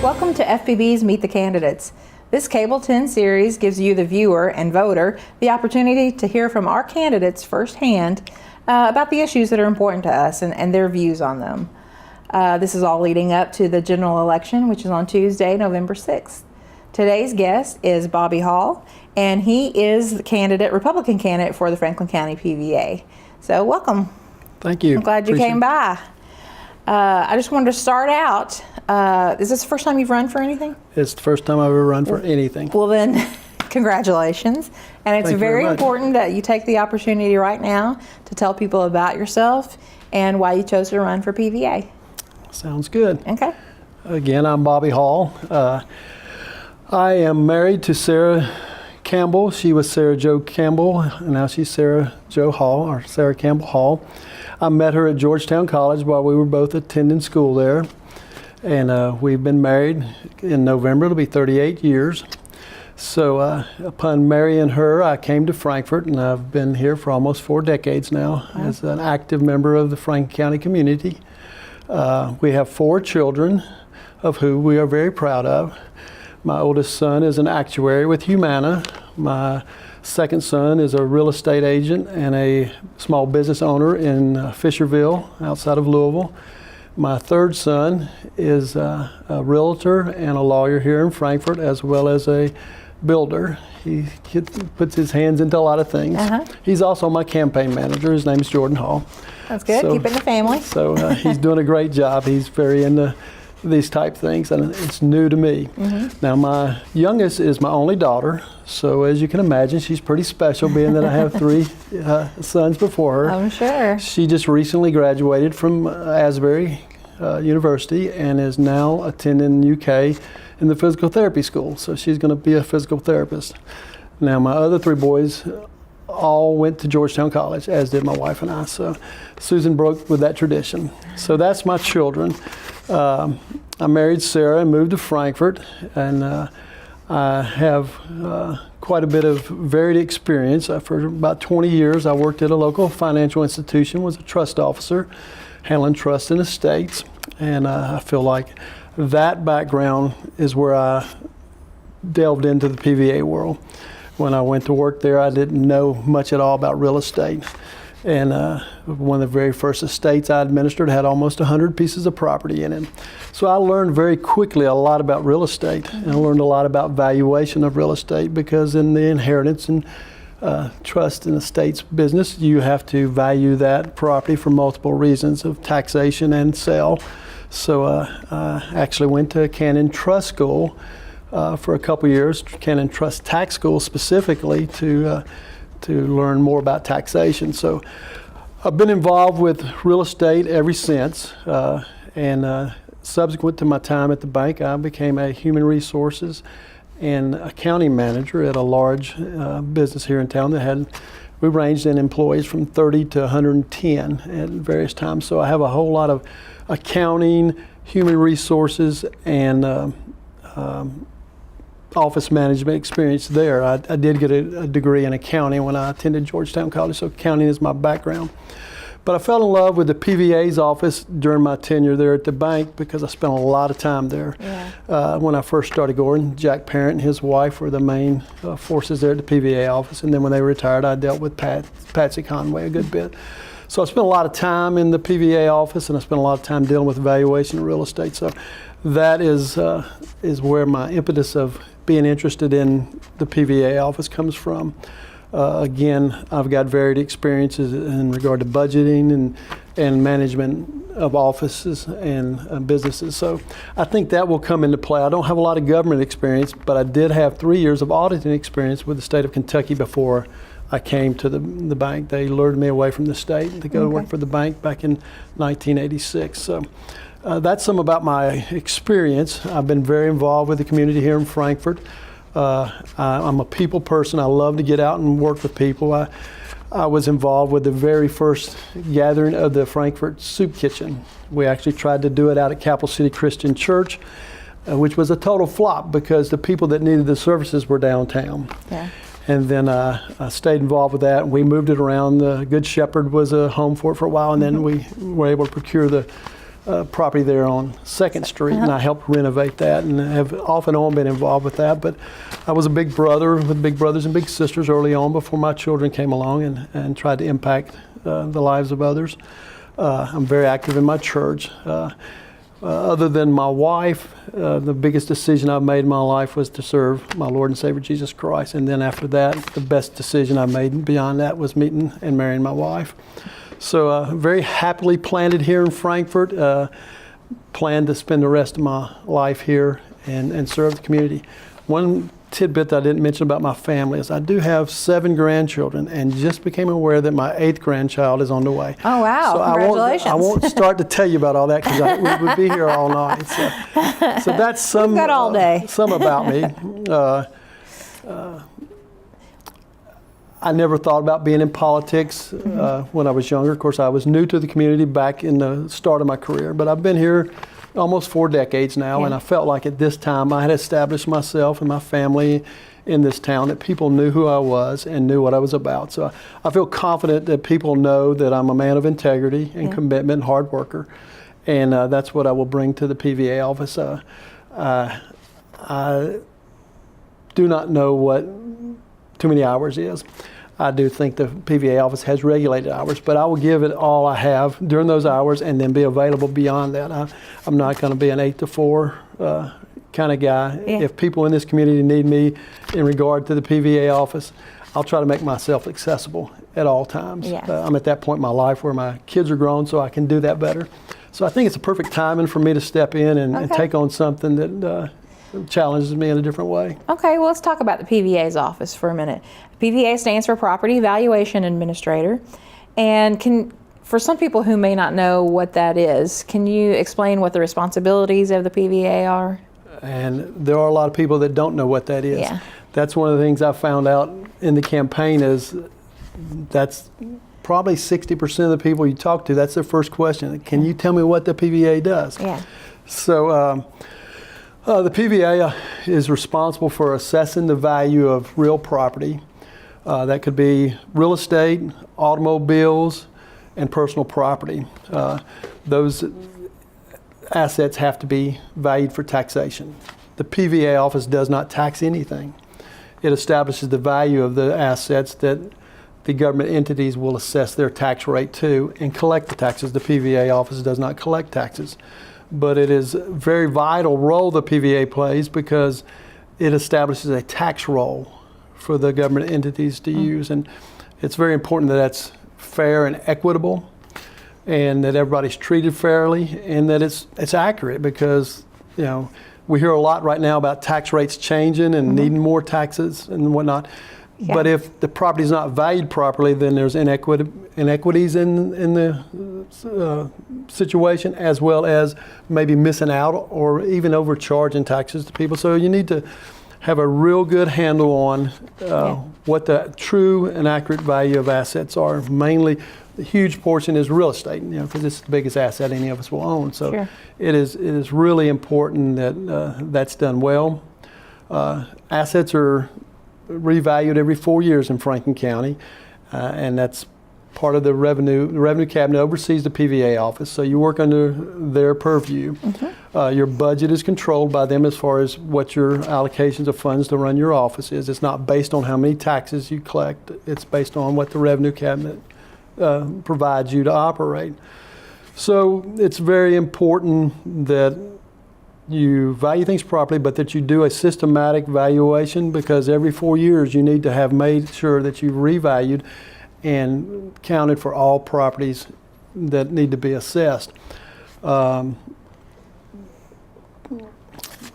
Welcome to FPB's Meet the Candidates. This Cable 10 series gives you, the viewer and voter, the opportunity to hear from our candidates firsthand about the issues that are important to us and their views on them. This is all leading up to the general election, which is on Tuesday, November 6th. Today's guest is Bobby Hall, and he is the Republican candidate for the Franklin County PVA. So welcome. Thank you. I'm glad you came by. I just wanted to start out. Is this the first time you've run for anything? It's the first time I've ever run for anything. Well then, congratulations. And it's very important that you take the opportunity right now to tell people about yourself and why you chose to run for PVA. Sounds good. Okay. Again, I'm Bobby Hall. I am married to Sarah Campbell. She was Sarah Jo Campbell, and now she's Sarah Jo Hall, or Sarah Campbell Hall. I met her at Georgetown College while we were both attending school there. And we've been married in November. It'll be 38 years. So upon marrying her, I came to Frankfort, and I've been here for almost 4 decades now as an active member of the Franklin County community. We have 4 children, of who we are very proud of. My oldest son is an actuary with Humana. My second son is a real estate agent and a small business owner in Fisherville, outside of Louisville. My third son is a realtor and a lawyer here in Frankfort, as well as a builder. He puts his hands into a lot of things. He's also my campaign manager. His name is Jordan Hall. That's good. Keep it in the family. So he's doing a great job. He's very into these type things, and it's new to me. Now, my youngest is my only daughter, so as you can imagine, she's pretty special, being that I have 3 sons before her. I'm sure. She just recently graduated from Asbury University and is now attending UK in the physical therapy school, so she's going to be a physical therapist. Now, my other 3 boys all went to Georgetown College, as did my wife and I, so Susan broke with that tradition. So that's my children. I married Sarah and moved to Frankfort, and I have quite a bit of varied experience. For about 20 years, I worked at a local financial institution, was a trust officer, handling trusts and estates, and I feel like that background is where I delved into the PVA world. When I went to work there, I didn't know much at all about real estate. And one of the very first estates I administered had almost 100 pieces of property in it. So I learned very quickly a lot about real estate, and I learned a lot about valuation of real estate, because in the inheritance and trust and estates business, you have to value that property for multiple reasons of taxation and sale. So I actually went to Cannon Trust School for a couple years, Cannon Trust Tax School specifically, to learn more about taxation. So I've been involved with real estate ever since, and subsequent to my time at the bank, I became a human resources and accounting manager at a large business here in town that we ranged in employees from 30 to 110 at various times. So I have a whole lot of accounting, human resources, and office management experience there. I did get a degree in accounting when I attended Georgetown College, so accounting is my background. But I fell in love with the PVA's office during my tenure there at the bank, because I spent a lot of time there. When I first started going, Jack Parent and his wife were the main forces there at the PVA office, and then when they retired, I dealt with Patsy Conway a good bit. So I spent a lot of time in the PVA office, and I spent a lot of time dealing with valuation of real estate. So that is where my impetus of being interested in the PVA office comes from. Again, I've got varied experiences in regard to budgeting and management of offices and businesses. So I think that will come into play. I don't have a lot of government experience, but I did have 3 years of auditing experience with the state of Kentucky before I came to the bank. They lured me away from the state to go to work for the bank back in 1986. So that's some about my experience. I've been very involved with the community here in Frankfort. I'm a people person. I love to get out and work with people. I was involved with the very first gathering of the Frankfort Soup Kitchen. We actually tried to do it out at Capital City Christian Church, which was a total flop because the people that needed the services were downtown. And then I stayed involved with that, and we moved it around. The Good Shepherd was a home for it for a while, and then we were able to procure the property there on 2nd Street, and I helped renovate that and have off and on been involved with that. But I was a big brother with big brothers and big sisters early on before my children came along and tried to impact the lives of others. I'm very active in my church. Other than my wife, the biggest decision I've made in my life was to serve my Lord and Savior Jesus Christ. And then after that, the best decision I made beyond that was meeting and marrying my wife. So very happily planted here in Frankfort. Plan to spend the rest of my life here and serve the community. One tidbit that I didn't mention about my family is I do have 7 grandchildren and just became aware that my 8th grandchild is on the way. Oh, wow. So Congratulations. I won't start to tell you about all that because we would be here all night. So that's some, We've got all day. Some about me. I never thought about being in politics when I was younger. Of course, I was new to the community back in the start of my career, but I've been here almost 4 decades now, and I felt like at this time I had established myself and my family in this town, that people knew who I was and knew what I was about. So I feel confident that people know that I'm a man of integrity and commitment and hard worker, and that's what I will bring to the PVA office. I do not know what too many hours is. I do think the PVA office has regulated hours, but I will give it all I have during those hours and then be available beyond that. I'm not going to be an 8 to 4 kind of guy. Yeah. If people in this community need me in regard to the PVA office, I'll try to make myself accessible at all times. Yeah. I'm at that point in my life where my kids are grown, so I can do that better. So I think it's a perfect timing for me to step in and take on something that challenges me in a different way. Okay, well, let's talk about the PVA's office for a minute. PVA stands for Property Valuation Administrator. And for some people who may not know what that is, can you explain what the responsibilities of the PVA are? And there are a lot of people that don't know what that is. Yeah. That's one of the things I found out in the campaign is that's probably 60% of the people you talk to, that's their first question. Can you tell me what the PVA does? Yeah. So the PVA is responsible for assessing the value of real property. That could be real estate, automobiles, and personal property. Those assets have to be valued for taxation. The PVA office does not tax anything. It establishes the value of the assets that the government entities will assess their tax rate to and collect the taxes. The PVA office does not collect taxes. But it is a very vital role the PVA plays because it establishes a tax roll for the government entities to use. And it's very important that that's fair and equitable and that everybody's treated fairly and that it's accurate because, you know, we hear a lot right now about tax rates changing and needing more taxes and whatnot. Yeah. But if the property is not valued properly, then there's inequities in the situation, as well as maybe missing out or even overcharging taxes to people. So you need to have a real good handle on what the true and accurate value of assets are. Mainly, the huge portion is real estate, you know, because it's the biggest asset any of us will own. So it is really important that that's done well. Assets are revalued every 4 years in Franklin County, and that's part of the revenue. The revenue cabinet oversees the PVA office, so you work under their purview. Your budget is controlled by them as far as what your allocations of funds to run your office is. It's not based on how many taxes you collect. It's based on what the revenue cabinet provides you to operate. So it's very important that you value things properly, but that you do a systematic valuation because every 4 years you need to have made sure that you've revalued and counted for all properties that need to be assessed.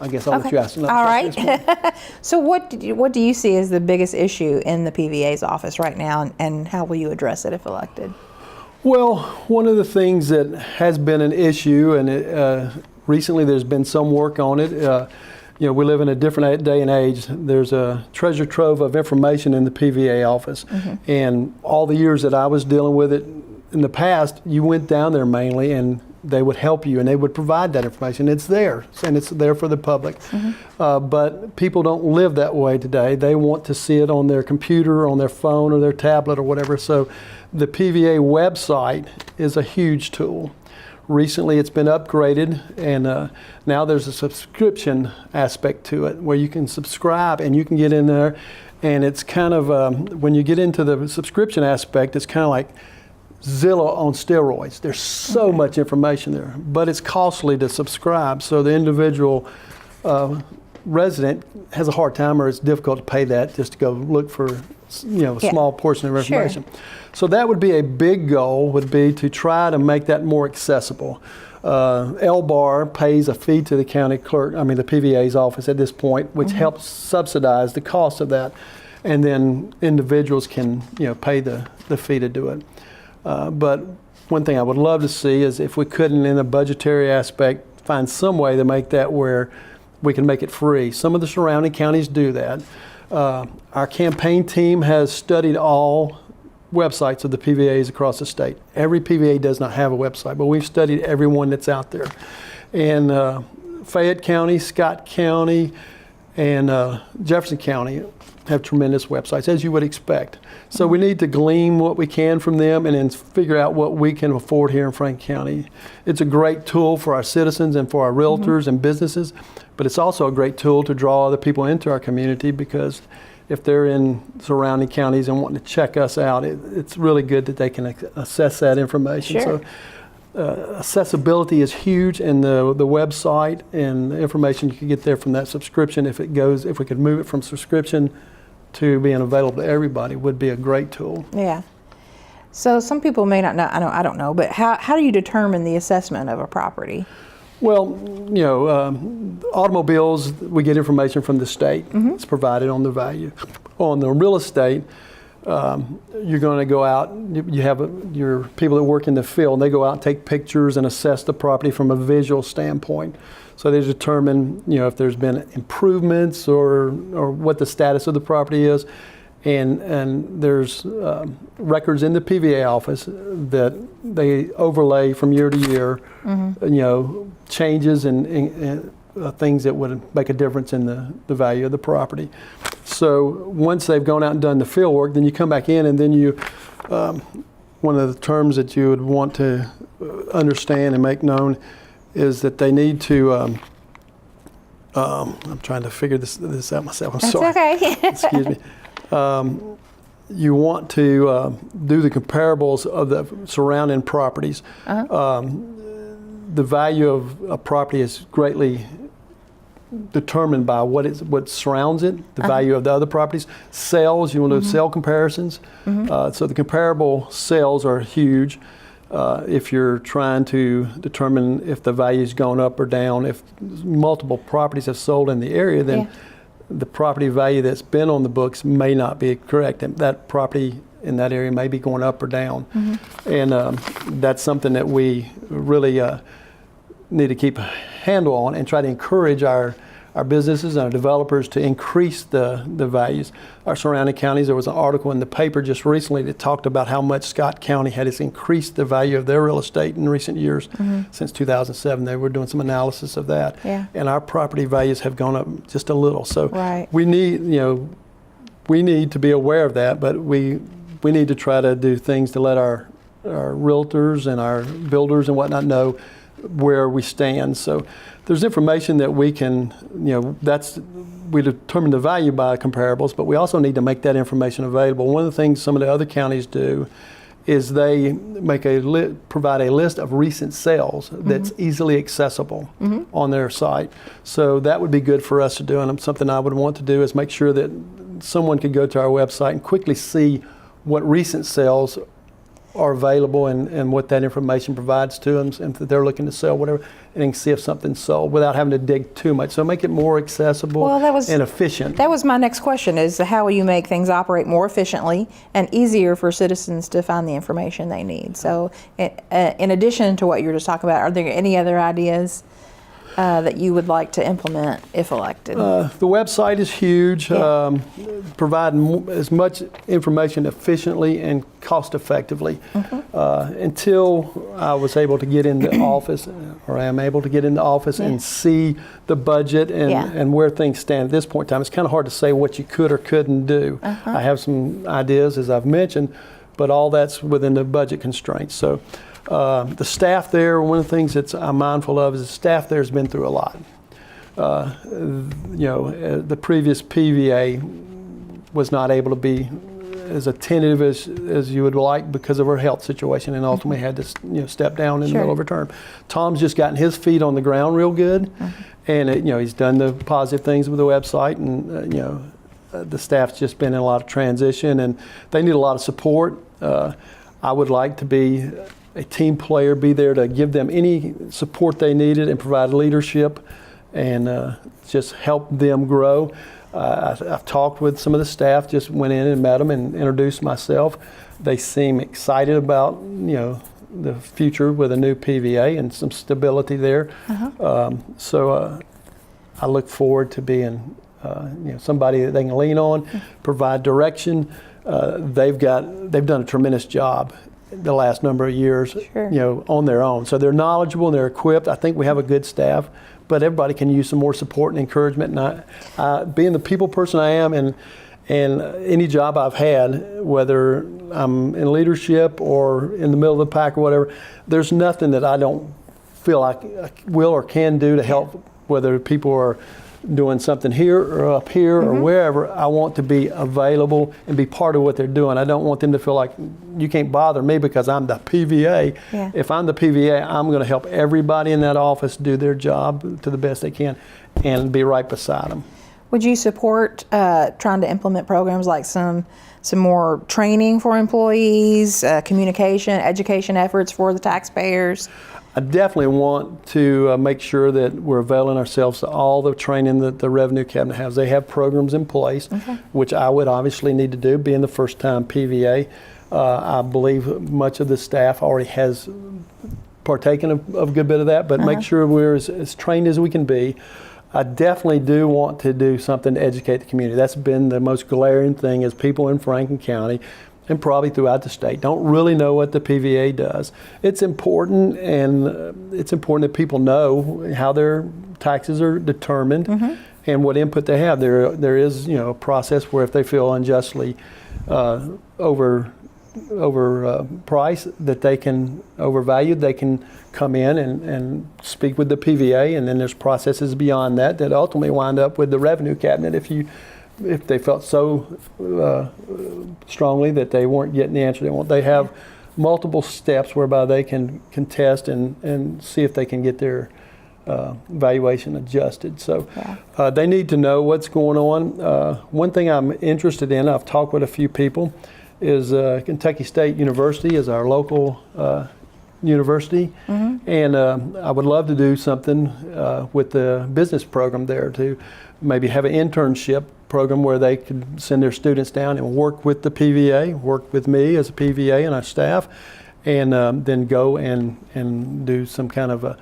I guess I'll let you ask another question. All right. So what do you see as the biggest issue in the PVA's office right now, and how will you address it if elected? Well, one of the things that has been an issue, and recently there's been some work on it. You know, we live in a different day and age. There's a treasure trove of information in the PVA office. And all the years that I was dealing with it in the past, you went down there mainly and they would help you and they would provide that information. It's there, and it's there for the public. But people don't live that way today. They want to see it on their computer, on their phone, or their tablet, or whatever. So the PVA website is a huge tool. Recently, it's been upgraded, and now there's a subscription aspect to it where you can subscribe and you can get in there. And it's kind of, when you get into the subscription aspect, it's kind of like Zillow on steroids. There's so much information there, but it's costly to subscribe. So the individual resident has a hard time, or it's difficult to pay that just to go look for, a small portion of information. Sure. So that would be a big goal, would be to try to make that more accessible. LBAR pays a fee to the county clerk, the PVA's office at this point, which helps subsidize the cost of that. And then individuals can, pay the fee to do it. But one thing I would love to see is if we couldn't, in a budgetary aspect, find some way to make that where we can make it free. Some of the surrounding counties do that. Our campaign team has studied all websites of the PVAs across the state. Every PVA does not have a website, but we've studied every one that's out there. And Fayette County, Scott County, and Jefferson County have tremendous websites, as you would expect. So we need to glean what we can from them and then figure out what we can afford here in Franklin County. It's a great tool for our citizens and for our realtors and businesses, but it's also a great tool to draw other people into our community, because if they're in surrounding counties and wanting to check us out, it's really good that they can assess that information. Sure. So accessibility is huge, and the website and the information you can get there from that subscription, if we could move it from subscription to being available to everybody, would be a great tool. Yeah. So some people may not know, I don't know, but how do you determine the assessment of a property? Well, automobiles, we get information from the state. It's provided on the value. On the real estate, you're going to go out, you have your people that work in the field, and they go out and take pictures and assess the property from a visual standpoint. So they determine, if there's been improvements or what the status of the property is. And there's records in the PVA office that they overlay from year to year, changes and things that would make a difference in the value of the property. So once they've gone out and done the field work, then you come back in, and then you, one of the terms that you would want to understand and make known is that they need to, I'm trying to figure this out myself, I'm sorry. That's okay. Excuse me. You want to do the comparables of the surrounding properties. The value of a property is greatly determined by what surrounds it, the value of the other properties. Sales, you want to do sale comparisons. So the comparable sales are huge. If you're trying to determine if the value's gone up or down, if multiple properties have sold in the area, then the property value that's been on the books may not be correct. And that property in that area may be going up or down. And that's something that we really need to keep a handle on and try to encourage our businesses and our developers to increase the values. Our surrounding counties, there was an article in the paper just recently that talked about how much Scott County has increased the value of their real estate in recent years. Since 2007. They were doing some analysis of that. And our property values have gone up just a little. So we need, we need to be aware of that, but we need to try to do things to let our realtors and our builders and whatnot know where we stand. So there's information that we can, we determine the value by comparables, but we also need to make that information available. One of the things some of the other counties do is they make provide a list of recent sales that's easily accessible on their site. So that would be good for us to do, and something I would want to do is make sure that someone could go to our website and quickly see what recent sales are available and what that information provides to them, and if they're looking to sell whatever, and see if something's sold without having to dig too much. So make it more accessible and efficient. That was my next question, is how will you make things operate more efficiently and easier for citizens to find the information they need? So in addition to what you were just talking about, are there any other ideas that you would like to implement if elected? The website is huge. Providing as much information efficiently and cost effectively. Until I was able to get in the office, or I am able to get in the office and see the budget and where things stand at this point in time, it's kind of hard to say what you could or couldn't do. I have some ideas, as I've mentioned, but all that's within the budget constraints. So The staff there, one of the things that I'm mindful of is the staff there has been through a lot. The previous PVA was not able to be as attentive as you would like because of her health situation, and ultimately had to step down in the middle of her term. Tom's just gotten his feet on the ground real good, and he's done the positive things with the website, and the staff's just been in a lot of transition, and they need a lot of support. I would like to be a team player, be there to give them any support they needed and provide leadership and just help them grow. I've talked with some of the staff, just went in and met them and introduced myself. They seem excited about the future with a new PVA and some stability there. So I look forward to being somebody that they can lean on, provide direction. They've done a tremendous job the last number of years, on their own. So they're knowledgeable and they're equipped. I think we have a good staff, but everybody can use some more support and encouragement. And being the people person I am, and any job I've had, whether I'm in leadership or in the middle of the pack or whatever, there's nothing that I don't feel I will or can do to help, whether people are doing something here or up here or wherever. I want to be available and be part of what they're doing. I don't want them to feel like you can't bother me because I'm the PVA. If I'm the PVA, I'm going to help everybody in that office do their job to the best they can and be right beside them. Would you support trying to implement programs like some more training for employees, communication, education efforts for the taxpayers? I definitely want to make sure that we're availing ourselves to all the training that the Revenue Cabinet has. They have programs in place, which I would obviously need to do, being the first time PVA. I believe much of the staff already has partaken of a good bit of that, but make sure we're as trained as we can be. I definitely do want to do something to educate the community. That's been the most glaring thing, is people in Franklin County and probably throughout the state don't really know what the PVA does. It's important, and it's important that people know how their taxes are determined and what input they have. There is a process where if they feel unjustly overpriced, that they can overvalued, they can come in and speak with the PVA, and then there's processes beyond that ultimately wind up with the Revenue Cabinet if they felt so strongly that they weren't getting the answer they want. They have multiple steps whereby they can contest and see if they can get their valuation adjusted. So they need to know what's going on. One thing I'm interested in, I've talked with a few people, is Kentucky State University is our local university, and I would love to do something with the business program there, to maybe have an internship program where they could send their students down and work with the PVA, work with me as a PVA and our staff, and then go and do some kind of a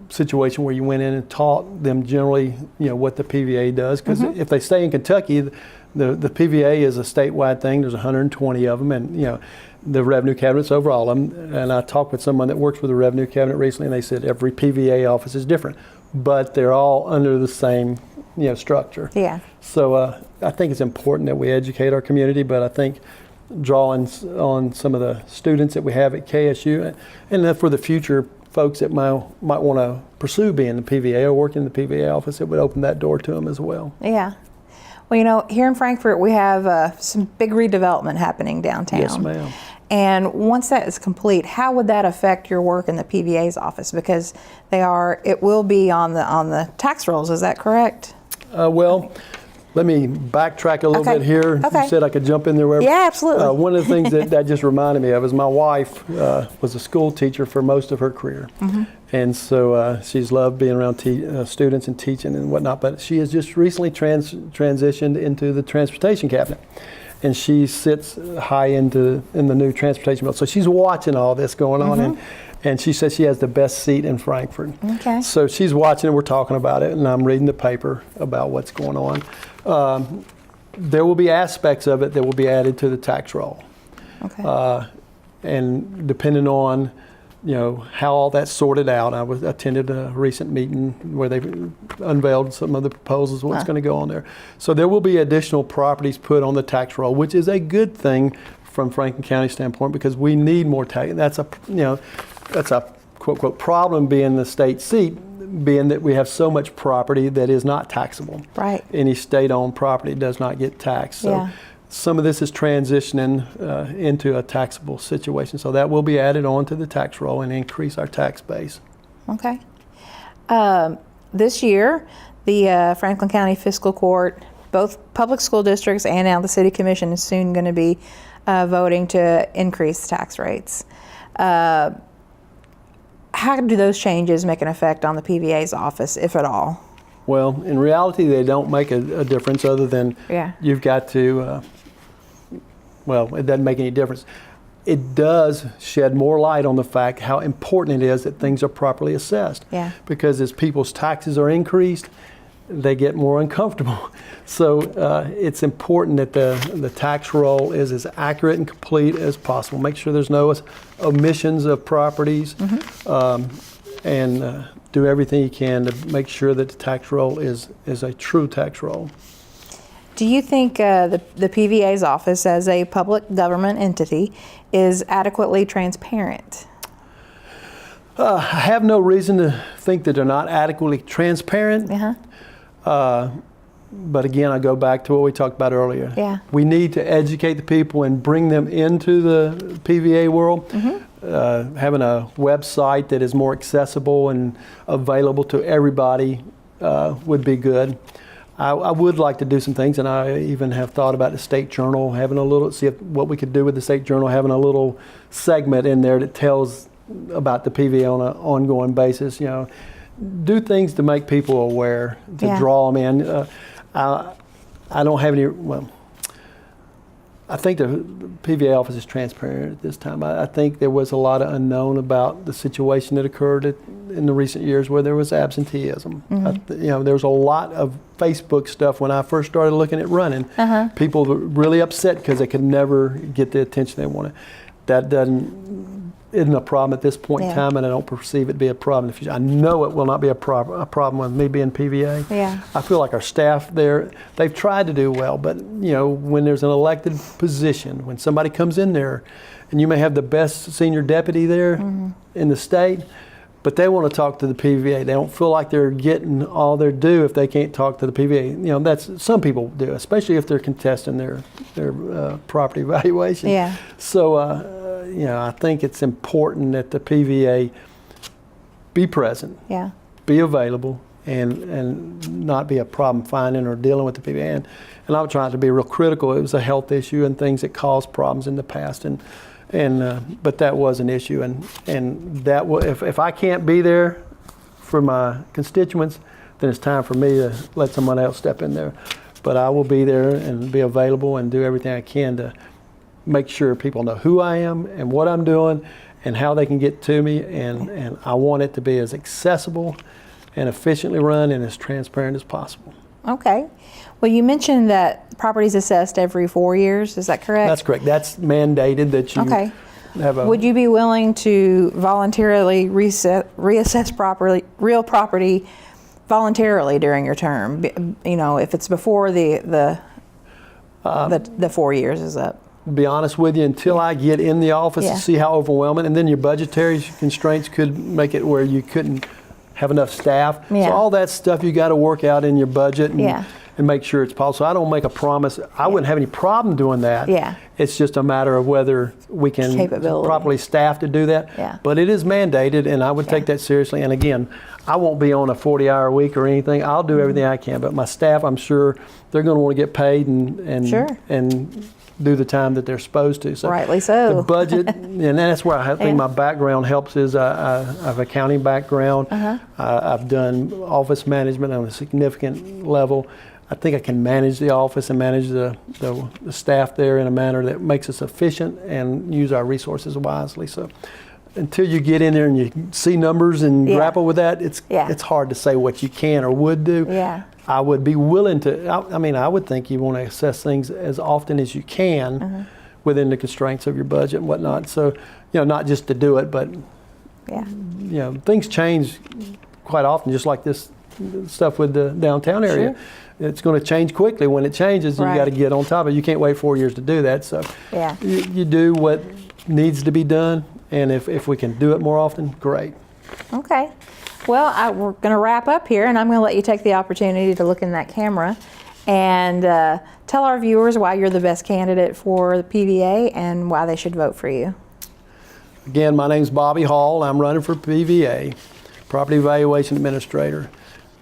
situation where you went in and taught them generally, what the PVA does. Because if they stay in Kentucky, the PVA is a statewide thing. There's 120 of them, and the Revenue Cabinet's over all of them. And I talked with someone that works with the Revenue Cabinet recently, and they said every PVA office is different, but they're all under the same structure. So I think it's important that we educate our community, but I think drawing on some of the students that we have at KSU, and then for the future folks that might want to pursue being the PVA or working in the PVA office, it would open that door to them as well. Well, here in Frankfort, we have some big redevelopment happening downtown. Yes, ma'am. And once that is complete, how would that affect your work in the PVA's office? Because it will be on the tax rolls, is that correct? Well, let me backtrack a little bit here. You said I could jump in there wherever. Yeah, absolutely. One of the things that just reminded me of is my wife was a school teacher for most of her career. And so she's loved being around students and teaching and whatnot, but she has just recently transitioned into the Transportation Cabinet. And she sits high in the new transportation bill. So she's watching all this going on, and she says she has the best seat in Frankfort. So she's watching it, we're talking about it, and I'm reading the paper about what's going on. There will be aspects of it that will be added to the tax roll. And depending on how all that's sorted out, I attended a recent meeting where they unveiled some of the proposals, what's going to go on there. So there will be additional properties put on the tax roll, which is a good thing from Franklin County standpoint because we need more tax. That's a quote unquote problem being the state seat, being that we have so much property that is not taxable. Right. Any state-owned property does not get taxed. So some of this is transitioning into a taxable situation. So that will be added on to the tax roll and increase our tax base. Okay. This year, the Franklin County Fiscal Court, both public school districts and now the City Commission is soon going to be voting to increase tax rates. How do those changes make an effect on the PVA's office, if at all? Well, in reality, they don't make a difference other than you've got to, well, it doesn't make any difference. It does shed more light on the fact how important it is that things are properly assessed. Yeah. Because as people's taxes are increased, they get more uncomfortable. So it's important that the tax roll is as accurate and complete as possible. Make sure there's no omissions of properties, and do everything you can to make sure that the tax roll is a true tax roll. Do you think the PVA's office as a public government entity is adequately transparent? I have no reason to think that they're not adequately transparent. But again, I go back to what we talked about earlier. Yeah. We need to educate the people and bring them into the PVA world. Having a website that is more accessible and available to everybody would be good. I would like to do some things, and I even have thought about the State Journal, having a little, see what we could do with the State Journal, having a little segment in there that tells about the PVA on an ongoing basis. You know, do things to make people aware, to draw them in. I don't have any, well, I think the PVA office is transparent at this time. I think there was a lot of unknown about the situation that occurred in the recent years where there was absenteeism. There was a lot of Facebook stuff when I first started looking at running. People were really upset because they could never get the attention they wanted. That isn't a problem at this point in time, and I don't perceive it to be a problem in the future. I know it will not be a problem with me being PVA. I feel like our staff there, they've tried to do well, but when there's an elected position, when somebody comes in there, and you may have the best senior deputy there in the state, but they want to talk to the PVA. They don't feel like they're getting all their due if they can't talk to the PVA. That's some people do, especially if they're contesting their property valuation. So, I think it's important that the PVA be present, be available, and not be a problem finding or dealing with the PVA. And I'm trying to be real critical. It was a health issue and things that caused problems in the past, but that was an issue. And that if I can't be there for my constituents, then it's time for me to let someone else step in there. But I will be there and be available and do everything I can to make sure people know who I am and what I'm doing and how they can get to me, and I want it to be as accessible and efficiently run and as transparent as possible. Okay. Well, you mentioned that property is assessed every 4 years. Is that correct? That's correct. That's mandated that you have a... Would you be willing to voluntarily reassess real property voluntarily during your term? If it's before the 4 years is up. Be honest with you, until I get in the office and see how overwhelming, and then your budgetary constraints could make it where you couldn't have enough staff. So all that stuff you got to work out in your budget and make sure it's possible. So I don't make a promise. I wouldn't have any problem doing that. It's just a matter of whether we can properly staff to do that. But it is mandated, and I would take that seriously. And again, I won't be on a 40-hour week or anything. I'll do everything I can. But my staff, I'm sure they're going to want to get paid and do the time that they're supposed to. So rightly so. The budget, and that's where I think my background helps, is I have accounting background. I've done office management on a significant level. I think I can manage the office and manage the staff there in a manner that makes us efficient and use our resources wisely. So until you get in there and you see numbers and grapple with that, it's hard to say what you can or would do. I would be willing to, I would think you want to assess things as often as you can within the constraints of your budget and whatnot. So, not just to do it, but, things change quite often, just like this stuff with the downtown area. Sure. It's going to change quickly. When it changes, Right. you got to get on top of it. You can't wait 4 years to do that. So Yeah. you do what needs to be done, and if we can do it more often, great. Okay. Well, we're going to wrap up here, and I'm going to let you take the opportunity to look in that camera and tell our viewers why you're the best candidate for the PVA and why they should vote for you. Again, my name's Bobby Hall. I'm running for PVA, Property Valuation Administrator.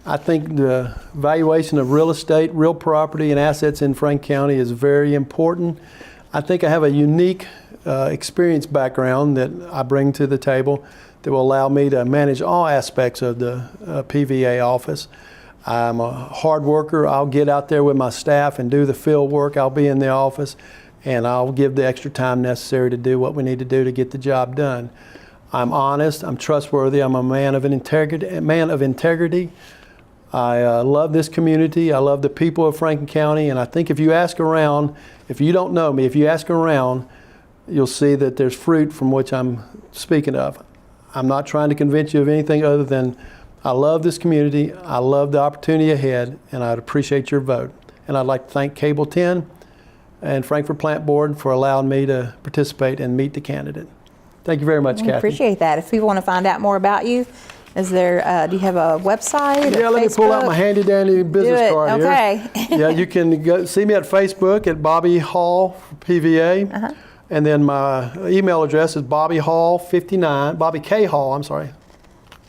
I think the valuation of real estate, real property, and assets in Franklin County is very important. I think I have a unique experience background that I bring to the table that will allow me to manage all aspects of the PVA office. I'm a hard worker. I'll get out there with my staff and do the field work. I'll be in the office, and I'll give the extra time necessary to do what we need to do to get the job done. I'm honest. I'm trustworthy. I'm a man of integrity. I love this community. I love the people of Franklin County, and I think if you ask around, if you don't know me, if you ask around, you'll see that there's fruit from which I'm speaking of. I'm not trying to convince you of anything other than I love this community, I love the opportunity ahead, and I'd appreciate your vote. And I'd like to thank Cable 10 and Frankfurt Plant Board for allowing me to participate and meet the candidate. Thank you very much, Kathy. I appreciate that. If people want to find out more about you, is there? Do you have a website? Yeah, let me pull out my handy dandy business card here. Okay. Yeah, you can go see me at Facebook at Bobby Hall PVA, and then my email address is BobbyK Hall. I'm sorry.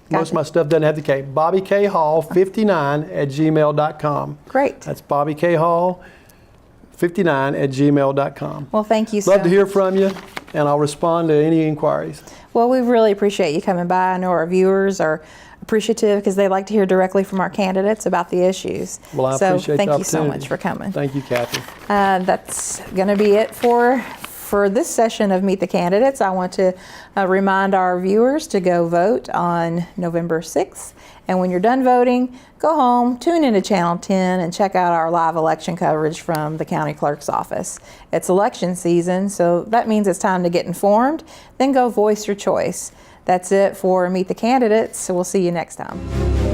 Gotcha. Most of my stuff doesn't have the K. BobbyKHall59@gmail.com. Great. That's BobbyKHall59@gmail.com. Well, thank you so Love to hear much. from you, and I'll respond to any inquiries. Well, we really appreciate you coming by. I know our viewers are appreciative because they like to hear directly from our candidates about the issues. Well, I so appreciate thank the you so opportunity. much for coming. Thank you, Kathy. That's going to be it for this session of Meet the Candidates. I want to remind our viewers to go vote on November 6th. And when you're done voting, go home, tune into Channel 10, and check out our live election coverage from the county clerk's office. It's election season, so that means it's time to get informed. Then go voice your choice. That's it for Meet the Candidates. So we'll see you next time.